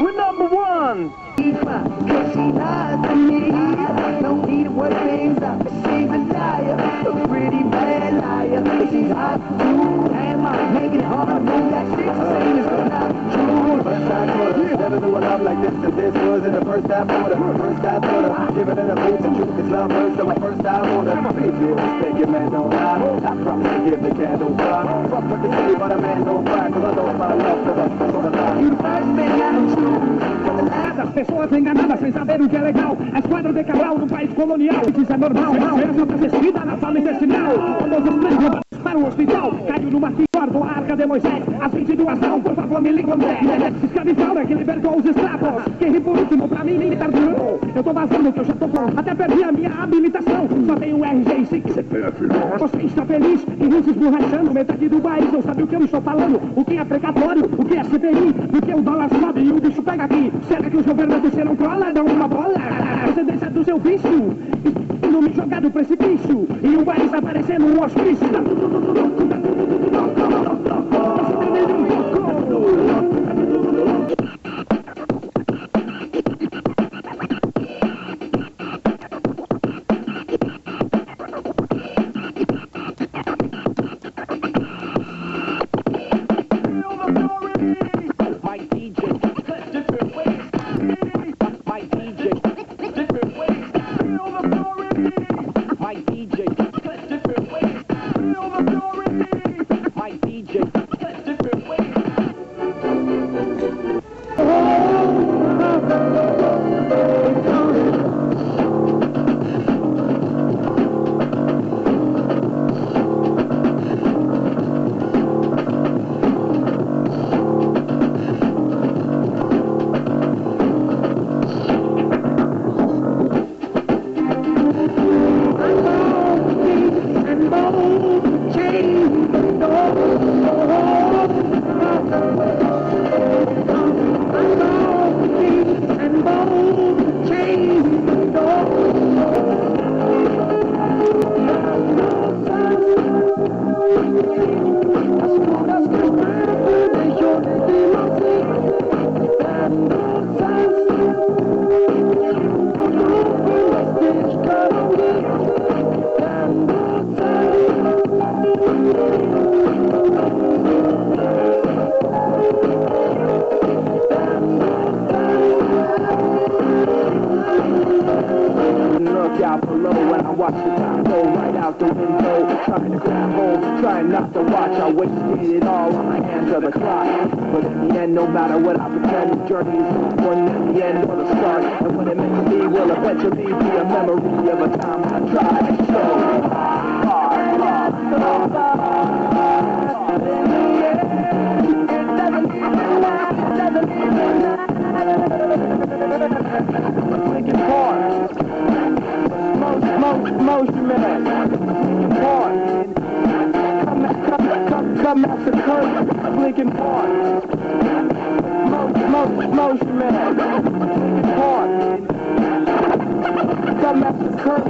We're number one. Cause she lied to me. Don't need to work things up. She's a liar, a pretty bad liar. She's hot, cool, and my making hard. Move that shit, saying it's not true. First time for her, never knew a love like this. Cause this wasn't the first time for her. First time for her, giving her the boots and truth. It's love first, so my first time for her. Please do respect your man, don't lie. I promise to give the candle fire. Fuck what they say, but a man don't cry. Cause I know my love for the lie. You the first man I choose. As pessoas enganadas sem saber o que é legal. A esquadra de Cabral no país colonial. Isso é normal, ser abastecida na sala intestinal. Todos os três levados para o hospital. Caiu no marquinhos do arca de Moisés. As 22 não, por favor me liga André. Escravizaura que libertou os escravos. Quem ri por último pra mim me perdoou. Eu tô vazando que eu já tô pronto. Até perdi a minha habilitação. Só tenho RG e 5 CPF. Você está feliz e riu se esborrachando. Metade do país não sabe o que eu estou falando. O que é precatório, o que é CPI. O que o dólar sobe e o bicho pega aqui. Será que os governantes serão cola? Dão uma bola. Procedência do seu vício. Não me jogar do precipício. E o país está parecendo um hospício. Trying not to watch, I wasted it all on my hands of the clock. But in the end, no matter what I pretend, the journey is one at the end or the start. And what it meant to be will eventually be a memory of a time I tried so hard. Linkin Park, motion man, Park. Come at the curve, Linkin Park. Motion man, Linkin Park. Come at the curve.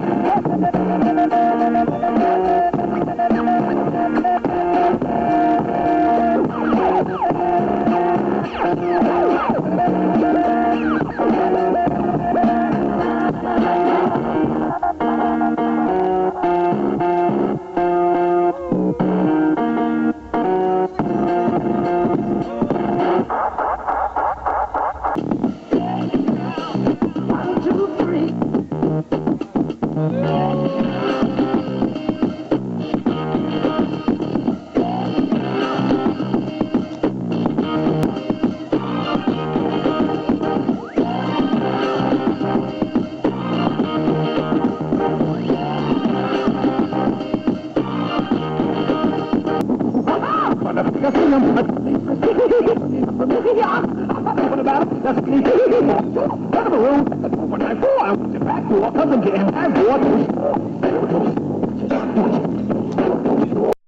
What about it? That's me. Out of the room. When I fall, I was back to what doesn't get him.